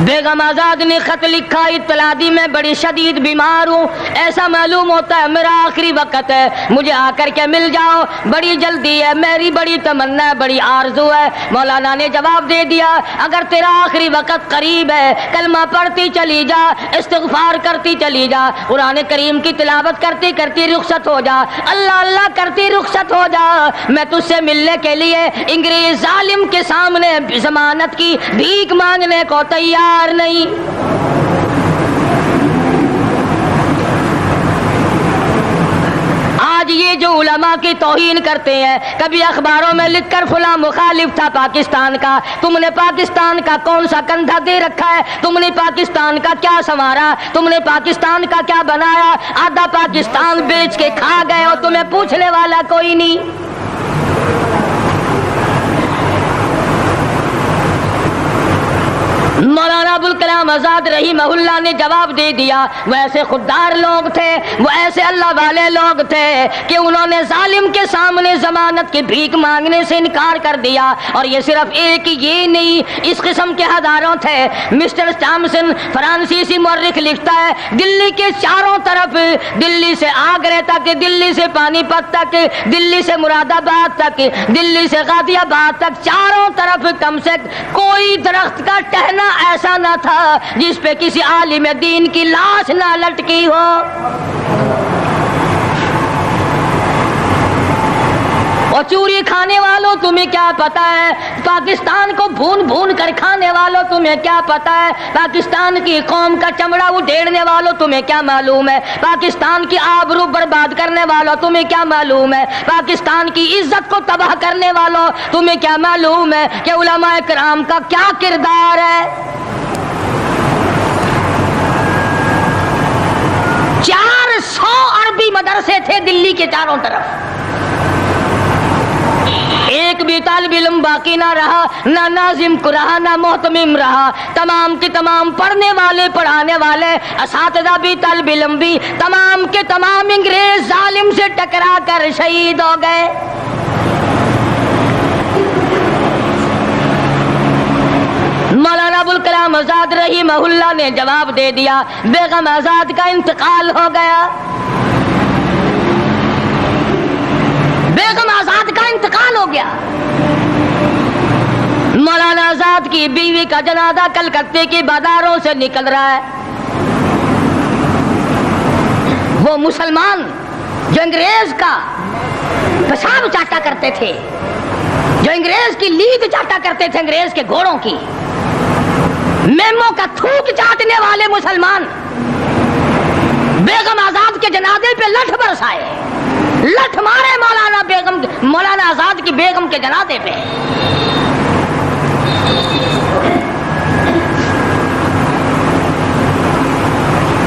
بیگم آزاد نے خط لکھا، اطلاع دی میں بڑی شدید بیمار ہوں، ایسا معلوم ہوتا ہے میرا آخری وقت ہے، مجھے آ کر کے مل جاؤ، بڑی جلدی ہے، میری بڑی تمنا ہے، بڑی آرزو ہے۔ مولانا نے جواب دے دیا، اگر تیرا آخری وقت قریب ہے کلمہ پڑھتی چلی جا، استغفار کرتی چلی جا، قرآن کریم کی تلاوت کرتی کرتی رخصت ہو جا، اللہ اللہ کرتی رخصت ہو جا، میں تجھ سے ملنے کے لیے انگریز ظالم کے سامنے ضمانت کی بھیک مانگنے کو تیار نہیں۔ آج یہ جو علماء کی توہین کرتے ہیں، کبھی اخباروں میں لکھ کر فلاں مخالف تھا پاکستان کا، تم نے پاکستان کا کون سا کندھا دے رکھا ہے، تم نے پاکستان کا کیا سنوارا، تم نے پاکستان کا کیا بنایا، آدھا پاکستان بیچ کے کھا گئے اور تمہیں پوچھنے والا کوئی نہیں۔ مولانا ابوالکلام آزاد رحمہ اللہ نے جواب دے دیا، وہ ایسے خوددار لوگ تھے، وہ ایسے اللہ والے لوگ تھے کہ انہوں نے ظالم کے سامنے ضمانت کی بھیک مانگنے سے انکار کر دیا، اور یہ صرف ایک یہ نہیں، اس قسم کے ہزاروں تھے۔ مسٹر ٹامسن فرانسیسی مورخ لکھتا ہے، دلی کے چاروں طرف، دلی سے آگرہ تک، دلی سے پانی پت تک، دلی سے مراد آباد تک، دلی سے غازی آباد تک، چاروں طرف کم سے کوئی درخت کا ٹہنا ایسا نہ تھا جس پہ کسی عالم دین کی لاش نہ لٹکی ہو۔ اور چوری کھانے والوں تمہیں کیا پتا ہے، پاکستان کو بھون بھون کر کھانے والوں تمہیں کیا پتا ہے، پاکستان کی قوم کا چمڑا اڈھیڑنے والوں تمہیں کیا معلوم ہے، پاکستان کی آبرو برباد کرنے والوں تمہیں کیا معلوم ہے، پاکستان کی عزت کو تباہ کرنے والوں تمہیں کیا معلوم ہے کہ علماء کرام کا کیا کردار ہے۔ 400 عربی مدرسے تھے دلی کے چاروں طرف، ایک بھی طالب علم باقی نہ رہا، نہ ناظم کو رہا، نہ محتمم رہا، تمام کے تمام پڑھنے والے، پڑھانے والے، اساتذہ بھی، طالب علم بھی، تمام کے تمام انگریز ظالم سے ٹکرا کر شہید ہو گئے۔ مولانا ابوالکلام آزاد رحمہ اللہ نے جواب دے دیا، بیگم آزاد کا انتقال ہو گیا، بیگم آزاد کا انتقال ہو گیا۔ مولانا آزاد کی بیوی کا جنازہ کلکتے کی بازاروں سے نکل رہا ہے۔ وہ مسلمان جو انگریز کا پیشاب چاٹا کرتے تھے، جو انگریز کی لید چاٹا کرتے تھے، انگریز کے گھوڑوں کی، میموں کا تھوک چاٹنے والے مسلمان بیگم آزاد کے جنازے پہ لٹھ برسائے، لٹھ مارے مولانا آزاد کی بیگم کے جنازے پہ۔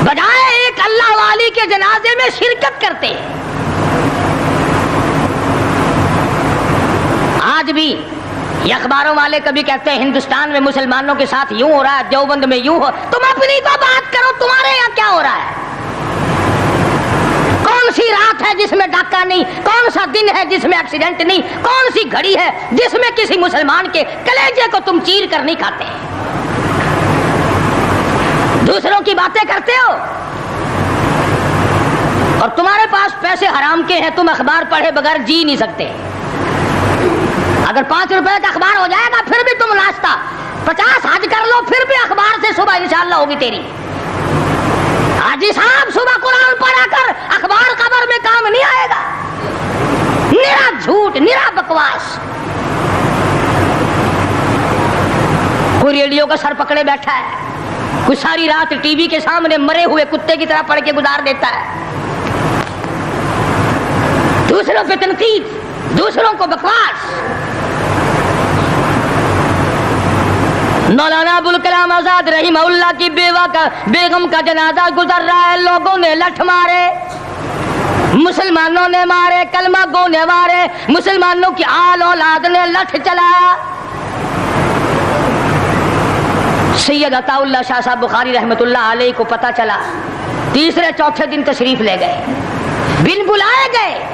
بجائے ایک اللہ والی کے جنازے میں شرکت کرتے، آج بھی یہ اخباروں والے کبھی کہتے ہیں ہندوستان میں مسلمانوں کے ساتھ یوں ہو رہا ہے، دیوبند میں یوں ہو، تم اپنی تو بات کرو، تمہارے یہاں کیا ہو رہا ہے؟ کون سی رات ہے جس میں ڈاکہ نہیں، کون سا دن ہے جس میں ایکسیڈنٹ نہیں، کون سی گھڑی ہے جس میں کسی مسلمان کے کلیجے کو تم چیر کر نہیں کھاتے؟ دوسروں کی باتیں کرتے ہو، اور تمہارے پاس پیسے حرام کے ہیں، تم اخبار پڑھے بغیر جی نہیں سکتے۔ اگر 5 روپے کا اخبار ہو جائے گا پھر بھی تم ناشتہ، 50 حج کر لو پھر بھی اخبار سے صبح انشاءاللہ ہوگی تیری۔ حاجی صاحب صبح قرآن پڑھا کر اخبار خبر میں کام نہیں آئے گا، نرا جھوٹ، نرا بکواس۔ کوئی ریڈیو کا سر پکڑے بیٹھا ہے، کوئی ساری رات ٹی وی کے سامنے مرے ہوئے کتے کی طرح پڑھ کے گزار دیتا ہے، دوسروں پہ تنقید، دوسروں کو بکواس۔ مولانا ابوالکلام آزاد رحمہ اللہ کی بیگم کا جنازہ گزر رہا ہے، لوگوں نے لٹھ مارے، مسلمانوں نے مارے، کلمہ گو نے مارے، مسلمانوں کی آل اولاد نے لٹھ چلایا۔ سید عطا اللہ شاہ صاحب بخاری رحمۃ اللہ علیہ کو پتہ چلا، تیسرے چوتھے دن تشریف لے گئے، بن بلائے گئے،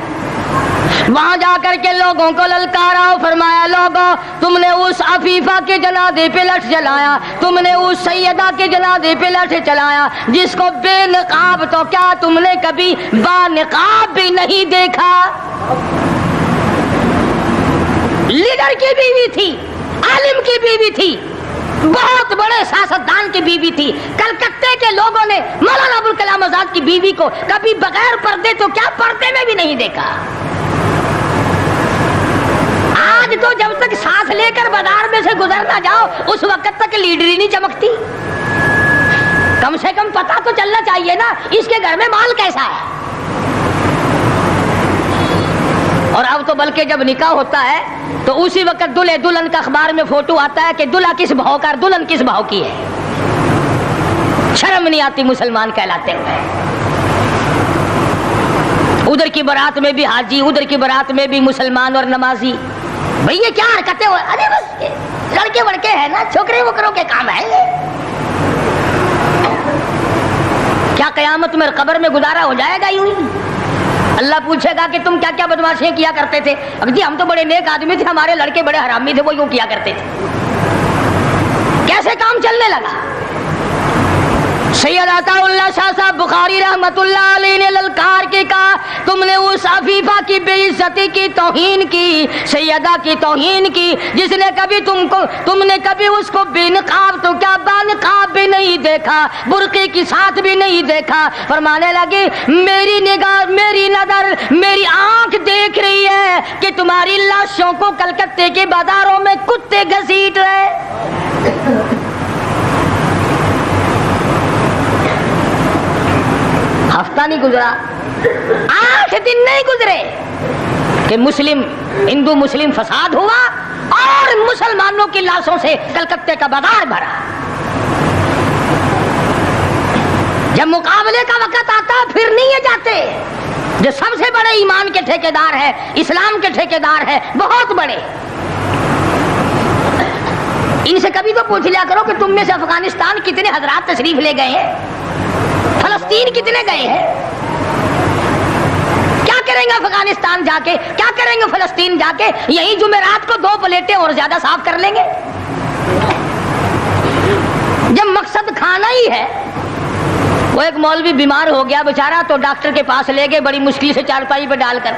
وہاں جا کر کے لوگوں کو للکارا اور فرمایا لوگوں تم نے اس عفیفہ کے جنازے پہ لٹھ جلایا, تم نے اس سیدہ کے جنازے پہ لٹھ چلایا جس کو بے نقاب تو کیا تم نے کبھی با نقاب بھی نہیں دیکھا. لیڈر کی بیوی تھی, عالم کی بیوی تھی, بہت بڑے سیاستدان کی بیوی تھی. کلکتے کے لوگوں نے مولانا ابوالکلام آزاد کی بیوی کو کبھی بغیر پردے تو کیا پردے میں بھی نہیں دیکھا. آج تو جب تک سانس لے کر بازار میں سے گزر نہ جاؤ اس وقت تک لیڈری نہیں چمکتی. کم سے کم پتہ تو چلنا چاہیے نا اس کے گھر میں مال کیسا ہے. اور اب تو بلکہ جب نکاح ہوتا ہے تو اسی وقت دلہے دلہن کا اخبار میں فوٹو آتا ہے کہ دلہا کس بھاؤ کا دلہن کس بھاؤ کی ہے. شرم نہیں آتی مسلمان کہلاتے ہوئے. ادھر کی بارات میں بھی حاجی, ادھر کی بارات میں بھی مسلمان اور نمازی. بھئی یہ کیا حرکتیں ہو, ارے بس لڑکے وڑکے ہیں نا, چھوکرے وکروں کے کام ہے یہ. کیا قیامت میں قبر میں گزارا ہو جائے گا یوں ہی؟ اللہ پوچھے گا کہ تم کیا کیا بدماشیاں کیا کرتے تھے. اب جی ہم تو بڑے نیک آدمی تھے, ہمارے لڑکے بڑے حرامی تھے, وہ یوں کیا کرتے تھے. کیسے کام چلنے لگا. سید عطا اللہ شاہ صاحب بخاری رحمت اللہ علیہ نے للکار کے کہا تم نے اس عفیفہ کی بے عزتی کی, توہین کی, سیدہ کی توہین کی جس نے کبھی تم نے کبھی اس کو بے نقاب تو کیا با نقاب بھی نہیں دیکھا, برقعے کی ساتھ بھی نہیں دیکھا. فرمانے لگے میری نگاہ, میری نظر, میری آنکھ دیکھ رہی ہے کہ تمہاری لاشوں کو کلکتے کے بازاروں میں کتے گھسیٹ رہے. ہفتہ نہیں گزرا, 8 دن نہیں گزرے کہ ہندو مسلم فساد ہوا اور مسلمانوں کی لاشوں سے کلکتے کا بازار بھرا. جب مقابلے کا وقت آتا پھر نہیں یہ جاتے. جو سب سے بڑے ایمان کے ٹھیکیدار ہے, اسلام کے ٹھیکیدار ہے, بہت بڑے, ان سے کبھی تو پوچھ لیا کرو کہ تم میں سے افغانستان کتنے حضرات تشریف لے گئے ہیں, فلسطین کتنے گئے ہیں, کیا کریں گے افغانستان جا کے, کیا کریں گے فلسطین جا کے. یہی جمعرات کو 2 پلیٹیں اور زیادہ صاف کر لیں گے. جب مقصد کھانا ہی ہے. وہ ایک مولوی بیمار ہو گیا بیچارہ, تو ڈاکٹر کے پاس لے گئے بڑی مشکل سے چارپائی پہ ڈال کر.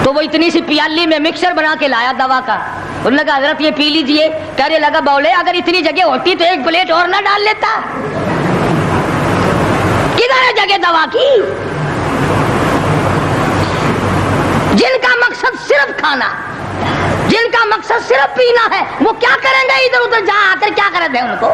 تو وہ اتنی سی پیالی میں مکسر بنا کے لایا دوا کا. انہوں نے کہا حضرت یہ پی لیجئے. کہنے لگا بولے اگر اتنی جگہ ہوتی تو 1 پلیٹ اور نہ ڈال لیتا. کدھر ہے جگہ دوا کی؟ جن کا مقصد صرف کھانا, جن کا مقصد صرف پینا ہے, وہ کیا کریں گے ادھر ادھر جا آ کر, کیا کریں گے ان کو.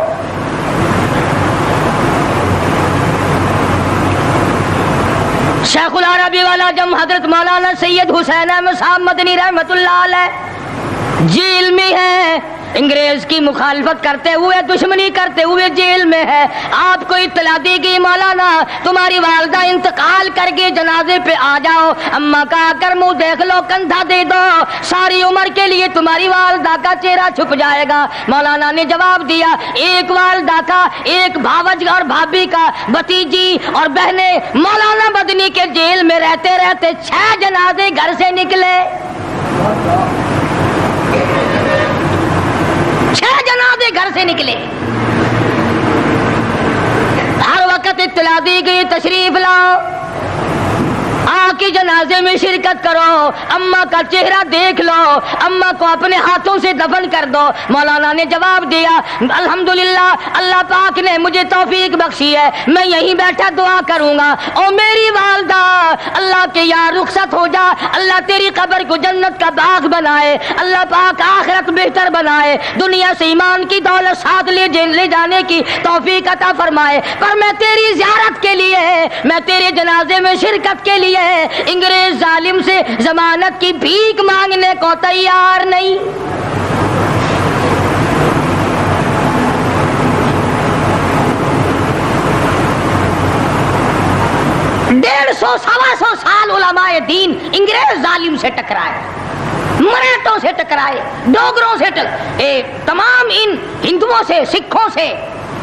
شیخ العربی والا جم حضرت مولانا سید حسین احمد صاحب مدنی رحمت اللہ علیہ جیل میں ہے, انگریز کی مخالفت کرتے ہوئے, دشمنی کرتے ہوئے جیل میں ہے. آپ کو اطلاع دی گئی مولانا تمہاری والدہ انتقال کر کے جنازے پہ آ جاؤ, اماں کا آ کر منہ دیکھ لو, کندھا دے دو, ساری عمر کے لیے تمہاری والدہ کا چہرہ چھپ جائے گا. مولانا نے جواب دیا ایک والدہ کا, ایک بھاوج اور بھابھی کا, بھتیجی اور بہنیں. مولانا مدنی کے جیل میں رہتے رہتے 6 جنازے گھر سے نکلے. 6 جنازے گھر سے نکلے. ہر وقت اطلاع دی گئی تشریف لاؤ, کے جنازے میں شرکت کرو, اماں کا چہرہ دیکھ لو, اماں کو اپنے ہاتھوں سے دفن کر دو. مولانا نے جواب دیا الحمدللہ اللہ پاک نے مجھے توفیق بخشی ہے, میں یہیں بیٹھا دعا کروں گا. او میری والدہ اللہ کے یار رخصت ہو جا, اللہ تیری قبر کو جنت کا باغ بنائے, اللہ پاک آخرت بہتر بنائے, دنیا سے ایمان کی دولت ساتھ لے جانے کی توفیق عطا فرمائے. پر میں تیری زیارت کے لیے, میں تیرے جنازے میں شرکت کے لیے انگریز ظالم سے ضمانت کی بھیک مانگنے کو تیار نہیں. سوا سو سال علماء دین انگریز ظالم سے ٹکرائے, مراٹھوں سے ٹکرائے, ڈوگروں سے تمام ان ہندوؤں سے, سکھوں سے,